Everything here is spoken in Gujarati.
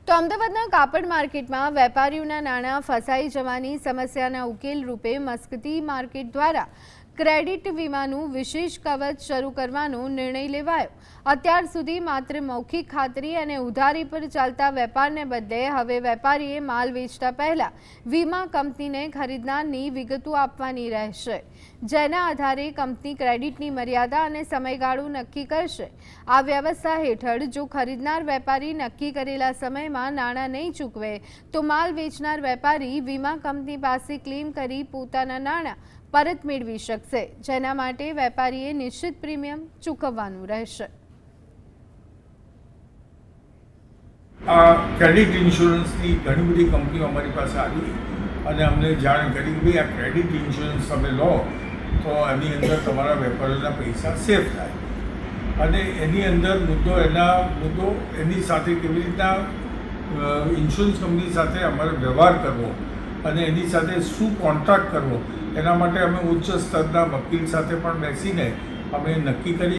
તો અમદાવાદના કાપડ માર્કેટમાં વેપારીઓના નાણાં ફસાઈ જવાની સમસ્યાના ઉકેલ રૂપે મસ્કતી માર્કેટ દ્વારા ક્રેડિટ વીમાનું વિશેષ કવચ શરૂ કરવાનો નિર્ણય લેવાયો। અત્યાર સુધી માત્ર મૌખિક ખાતરી અને ઉધારી પર ચાલતા વેપારને બદલે હવે વેપારીએ માલ વેચતા પહેલા વીમા કંપનીને ખરીદનારની વિગતો આપવાની રહેશે, જેના આધારે કંપની ક્રેડિટની મર્યાદા અને સમયગાળો નક્કી કરશે। આ વ્યવસ્થા હેઠળ જો ખરીદનાર વેપારી નક્કી કરેલા સમયમાં નાણાં નહીં ચૂકવે તો માલ વેચનાર વેપારી વીમા કંપની પાસે ક્લેમ કરી પોતાના નાણાં પરત મેળવી શકશે, જેના માટે વેપારીએ નિશ્ચિત પ્રીમિયમ ચૂકવવાનું રહેશે। આ ક્રેડિટ ઇન્સ્યોરન્સની ઘણી બધી કંપનીઓ અમારી પાસે આવી અને અમને જાણ કરી કે ભાઈ આ ક્રેડિટ ઇન્સ્યોરન્સ તમે લો તો એની અંદર તમારા વેપારીઓના પૈસા સેફ થાય અને એની અંદર મુદ્દો એની સાથે કેવી રીતના ઇન્સ્યોરન્સ કંપની સાથે અમારે વ્યવહાર કરવો અને એની સાથે શું કોન્ટ્રાક્ટ કરવો એના માટે અમે ઉચ્ચ સ્તરના વકીલ સાથે પણ બેસીને અમે નક્કી કરી